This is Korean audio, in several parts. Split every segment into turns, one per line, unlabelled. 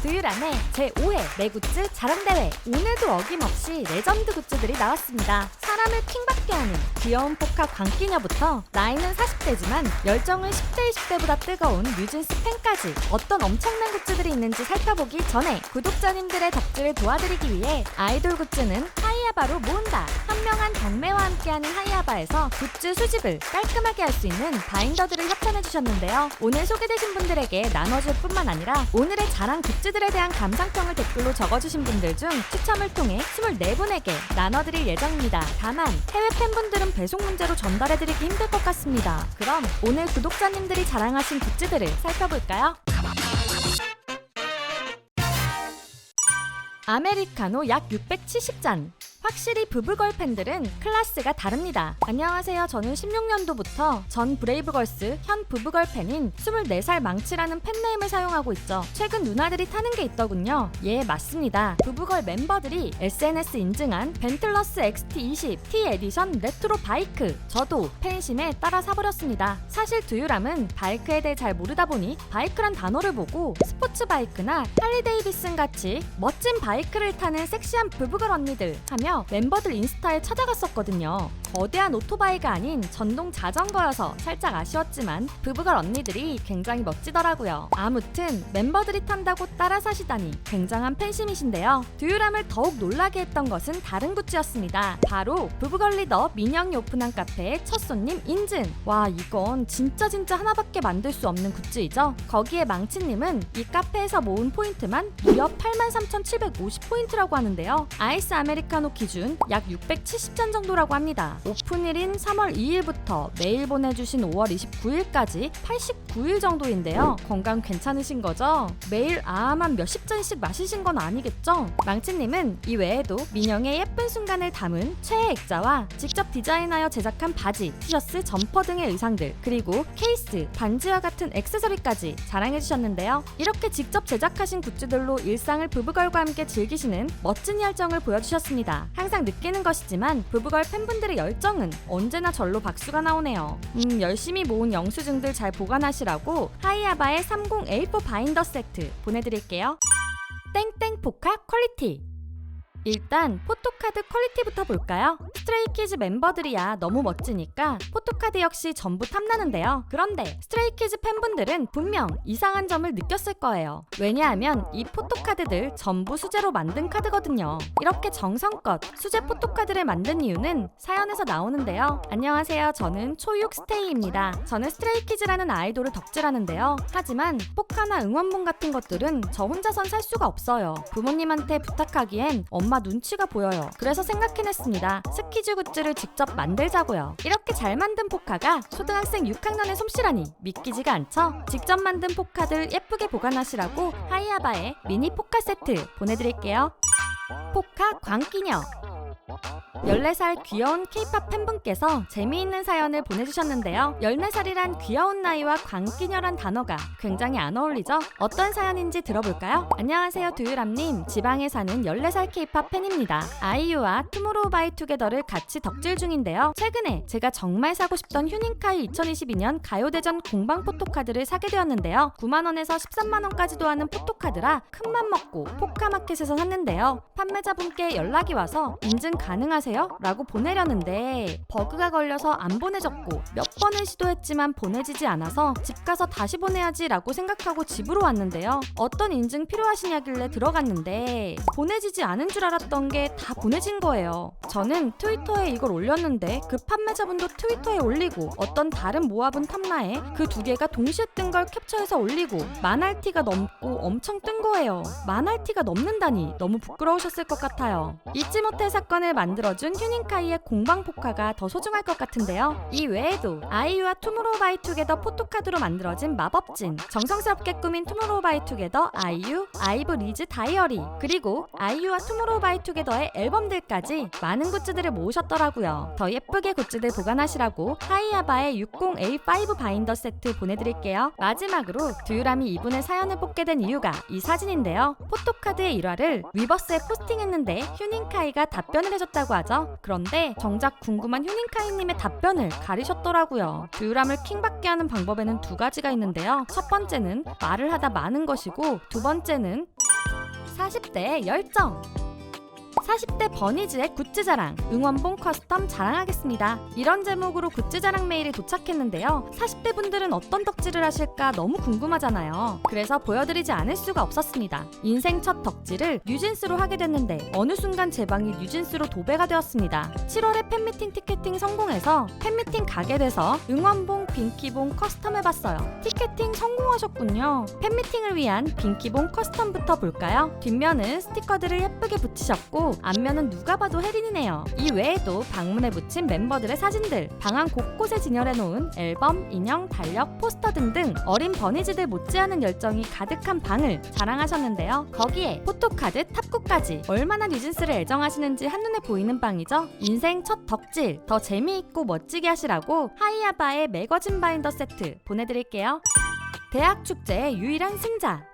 두유람의 제5회 매굿즈 자랑대회. 오늘도 어김없이 레전드 굿즈들이 나왔습니다. 사람을 킹받게 하는 귀여운 포카 광기녀부터 나이는 40대지만 열정은 10대 20대보다 뜨거운 뉴진스 팬까지 어떤 엄청난 굿즈들이 있는지 살펴보기 전에 구독자님들의 덕질을 도와드리기 위해 아이돌 굿즈는 하이아바로 모은다. 현명한 경매와 함께하는 하이아바에서 굿즈 수집을 깔끔하게 할 수 있는 바인더들을 협찬해주셨는데요. 오늘 소개되신 분들에게 나눠줄 뿐만 아니라 오늘의 자랑 굿즈들에 대한 감상평을 댓글로 적어주신 분들 중 추첨을 통해 24분에게 나눠드릴 예정입니다. 다만 해외 팬분들은 배송 문제로 전달해드리기 힘들 것 같습니다. 그럼 오늘 구독자님들이 자랑하신 굿즈들을 살펴볼까요? 아메리카노 약 670잔. 확실히 부부걸 팬들은 클래스가 다릅니다. 안녕하세요. 저는 16년도부터 전 브레이브걸스 현 부부걸 팬인 24살 망치라는 팬네임을 사용하고 있죠. 최근 누나들이 타는 게 있더군요. 예, 맞습니다. 부부걸 멤버들이 SNS 인증한 벤틀러스 XT20 T 에디션 레트로 바이크. 저도 팬심에 따라 사버렸습니다. 사실 두유람은 바이크에 대해 잘 모르다 보니 바이크란 단어를 보고 스포츠 바이크나 할리 데이비슨 같이 멋진 바이크를 타는 섹시한 부부걸 언니들 하며 멤버들 인스타에 찾아갔었거든요. 거대한 오토바이가 아닌 전동 자전거여서 살짝 아쉬웠지만 부부걸 언니들이 굉장히 멋지더라고요. 아무튼 멤버들이 탄다고 따라 사시다니 굉장한 팬심이신데요. 두유람을 더욱 놀라게 했던 것은 다른 굿즈였습니다. 바로 부부걸 리더 민영이 오픈한 카페의 첫 손님 인증. 와, 이건 진짜 하나밖에 만들 수 없는 굿즈이죠. 거기에 망치님은 이 카페에서 모은 포인트만 무려 83,750포인트라고 하는데요. 아이스 아메리카노 기준 약 670잔 정도라고 합니다. 오픈일인 3월 2일부터 매일 보내주신 5월 29일까지 89일 정도인데요. 건강 괜찮으신 거죠? 매일 한 몇십 잔씩 마시신 건 아니겠죠? 망치님은 이 외에도 민영의 예쁜 순간을 담은 최애 액자와 직접 디자인하여 제작한 바지, 티셔츠, 점퍼 등의 의상들, 그리고 케이스, 반지와 같은 액세서리까지 자랑해주셨는데요. 이렇게 직접 제작하신 굿즈들로 일상을 부부걸과 함께 즐기시는 멋진 열정을 보여주셨습니다. 항상 느끼는 것이지만 부부걸 팬분들의 열정은 언제나 절로 박수가 나오네요. 열심히 모은 영수증들 잘 보관하시라고 하이아바의 30A4 바인더 세트 보내드릴게요. 땡땡 포카 퀄리티. 일단 포토카드 퀄리티부터 볼까요? 스트레이키즈 멤버들이야 너무 멋지니까 포토카드 역시 전부 탐나는데요. 그런데 스트레이키즈 팬분들은 분명 이상한 점을 느꼈을 거예요. 왜냐하면 이 포토카드들 전부 수제로 만든 카드거든요. 이렇게 정성껏 수제 포토카드를 만든 이유는 사연에서 나오는데요. 안녕하세요. 저는 초육 스테이입니다. 저는 스트레이키즈라는 아이돌을 덕질하는데요. 하지만 포카나 응원봉 같은 것들은 저 혼자선 살 수가 없어요. 부모님한테 부탁하기엔 엄마 눈치가 보여요. 그래서 생각해냈습니다. 스키즈 굿즈를 직접 만들자고요. 이렇게 잘 만든 포카가 초등학생 6학년의 솜씨라니 믿기지가 않죠? 직접 만든 포카들 예쁘게 보관하시라고 하이아바의 미니 포카 세트 보내드릴게요. 포카 광기녀. 14살 귀여운 K-POP 팬분께서 재미있는 사연을 보내주셨는데요. 14살이란 귀여운 나이와 광기녀란 단어가 굉장히 안 어울리죠? 어떤 사연인지 들어볼까요? 안녕하세요 두유람님. 지방에 사는 14살 K-POP 팬입니다. 아이유와 투모로우바이투게더를 같이 덕질 중인데요. 최근에 제가 정말 사고 싶던 휴닝카이 2022년 가요대전 공방 포토카드를 사게 되었는데요. 9만원에서 13만원까지도 하는 포토카드라 큰맘 먹고 포카마켓에서 샀는데요. 판매자분께 연락이 와서 인증 가능하세요? 라고 보내려는데 버그가 걸려서 안 보내졌고 몇 번을 시도했지만 보내지지 않아서 집 가서 다시 보내야지 라고 생각하고 집으로 왔는데요. 어떤 인증 필요하시냐길래 들어갔는데 보내지지 않은 줄 알았던 게 다 보내진 거예요. 저는 트위터에 이걸 올렸는데 그 판매자분도 트위터에 올리고 어떤 다른 모아분 탐라에 그 두 개가 동시에 뜬 걸 캡처해서 올리고 만알티가 넘고 엄청 뜬 거예요. 만알티가 넘는다니 너무 부끄러우셨을 것 같아요. 잊지 못할 사건을 만들어준 휴닝카이의 공방 포카가 더 소중할 것 같은데요. 이 외에도 아이유와 투모로우바이투게더 포토카드로 만들어진 마법진, 정성스럽게 꾸민 투모로우바이투게더 아이유, 아이브 리즈 다이어리, 그리고 아이유와 투모로우바이투게더의 앨범들까지 많은 굿즈들을 모으셨더라고요. 더 예쁘게 굿즈들 보관하시라고 하이아바의 60A5 바인더 세트 보내드릴게요. 마지막으로 두유람이 이분의 사연을 뽑게 된 이유가 이 사진인데요. 포토카드의 일화를 위버스에 포스팅했는데 휴닝카이가 답변을 해줬다고 하죠. 그런데 정작 궁금한 휴닝카이님의 답변을 가리셨더라고요. 두유람을 킹받게 하는 방법에는 두 가지가 있는데요. 첫 번째는 말을 하다 마는 것이고 두 번째는 40대의 열정. 40대 버니즈의 굿즈 자랑, 응원봉 커스텀 자랑하겠습니다. 이런 제목으로 굿즈 자랑 메일이 도착했는데요. 40대 분들은 어떤 덕질을 하실까 너무 궁금하잖아요. 그래서 보여드리지 않을 수가 없었습니다. 인생 첫 덕질을 뉴진스로 하게 됐는데 어느 순간 제 방이 뉴진스로 도배가 되었습니다. 7월에 팬미팅 티켓팅 성공해서 팬미팅 가게 돼서 응원봉, 빈키봉 커스텀 해봤어요. 티켓팅 성공하셨군요. 팬미팅을 위한 빈키봉 커스텀부터 볼까요? 뒷면은 스티커들을 예쁘게 붙이셨고 앞면은 누가 봐도 혜린이네요. 이 외에도 방문에 붙인 멤버들의 사진들, 방안 곳곳에 진열해놓은 앨범, 인형, 달력, 포스터 등등 어린 버니즈들 못지않은 열정이 가득한 방을 자랑하셨는데요. 거기에 포토카드, 탑구까지 얼마나 뉴진스를 애정하시는지 한눈에 보이는 방이죠. 인생 첫 덕질, 더 재미있고 멋지게 하시라고 하이아바의 매거진 바인더 세트 보내드릴게요. 대학 축제의 유일한 승자.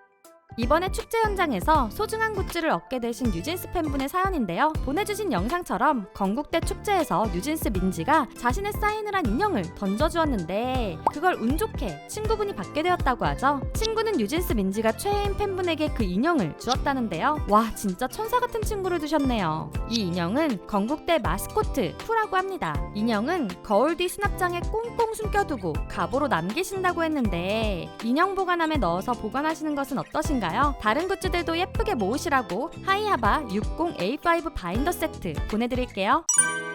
이번에 축제 현장에서 소중한 굿즈를 얻게 되신 뉴진스 팬분의 사연인데요. 보내주신 영상처럼 건국대 축제에서 뉴진스 민지가 자신의 사인을 한 인형을 던져주었는데 그걸 운 좋게 친구분이 받게 되었다고 하죠. 친구는 뉴진스 민지가 최애인 팬분에게 그 인형을 주었다는데요. 와, 진짜 천사 같은 친구를 두셨네요. 이 인형은 건국대 마스코트 푸라고 합니다. 인형은 거울 뒤 수납장에 꽁꽁 숨겨두고 갑오로 남기신다고 했는데 인형 보관함에 넣어서 보관하시는 것은 어떠신가요? 다른 굿즈들도 예쁘게 모으시라고 하이하바 60A5 바인더 세트 보내드릴게요.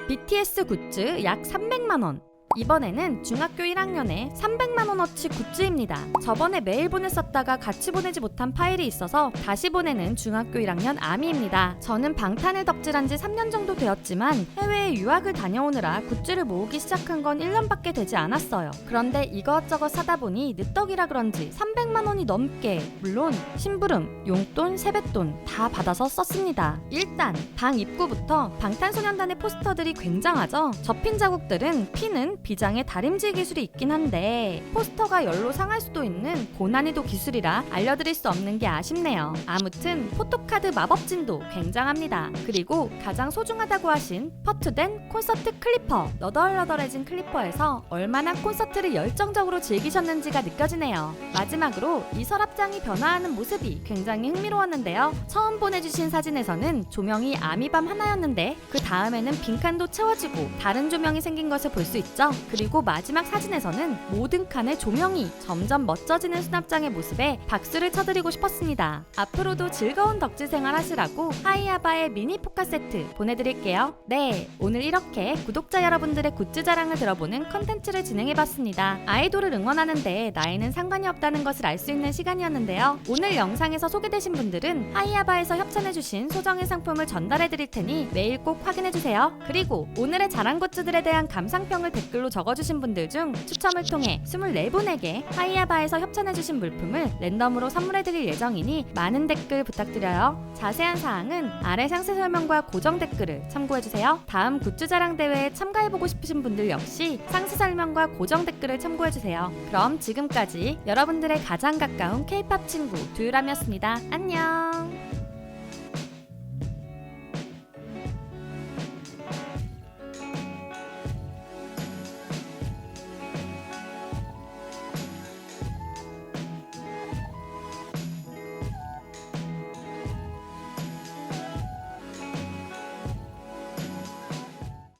BTS 굿즈 약 300만원. 이번에는 중학교 1학년에 300만원어치 굿즈입니다. 저번에 메일 보냈었다가 같이 보내지 못한 파일이 있어서 다시 보내는 중학교 1학년 아미입니다. 저는 방탄을 덕질한 지 3년 정도 되었지만 해외에 유학을 다녀오느라 굿즈를 모으기 시작한 건 1년밖에 되지 않았어요. 그런데 이것저것 사다 보니 늦덕이라 그런지 300만원이 넘게, 물론 심부름, 용돈, 세뱃돈 다 받아서 썼습니다. 일단 방 입구부터 방탄소년단의 포스터들이 굉장하죠. 접힌 자국들은 피는 비장의 다림질 기술이 있긴 한데 포스터가 열로 상할 수도 있는 고난이도 기술이라 알려드릴 수 없는 게 아쉽네요. 아무튼 포토카드 마법진도 굉장합니다. 그리고 가장 소중하다고 하신 퍼트된 콘서트 클리퍼, 너덜너덜해진 클리퍼에서 얼마나 콘서트를 열정적으로 즐기셨는지가 느껴지네요. 마지막으로 이 서랍장이 변화하는 모습이 굉장히 흥미로웠는데요. 처음 보내주신 사진에서는 조명이 아미밤 하나였는데 그 다음에는 빈칸도 채워지고 다른 조명이 생긴 것을 볼 수 있죠. 그리고 마지막 사진에서는 모든 칸의 조명이 점점 멋져지는 수납장의 모습에 박수를 쳐드리고 싶었습니다. 앞으로도 즐거운 덕질 생활 하시라고 하이아바의 미니 포카 세트 보내드릴게요. 네, 오늘 이렇게 구독자 여러분들의 굿즈 자랑을 들어보는 컨텐츠를 진행해봤습니다. 아이돌을 응원하는데 나이는 상관이 없다는 것을 알 수 있는 시간이었는데요. 오늘 영상에서 소개되신 분들은 하이아바에서 협찬해주신 소정의 상품을 전달해드릴 테니 메일 꼭 확인해주세요. 그리고 오늘의 자랑 굿즈들에 대한 감상평을 댓글로 적어주신 분들 중 추첨을 통해 24분에게 하이아바에서 협찬해주신 물품을 랜덤으로 선물해드릴 예정이니 많은 댓글 부탁드려요. 자세한 사항은 아래 상세 설명과 고정 댓글을 참고해주세요. 다음 굿즈 자랑 대회에 참가해보고 싶으신 분들 역시 상세 설명과 고정 댓글을 참고해주세요. 그럼 지금까지 여러분들의 가장 가까운 K-POP 친구 두유람이었습니다. 안녕.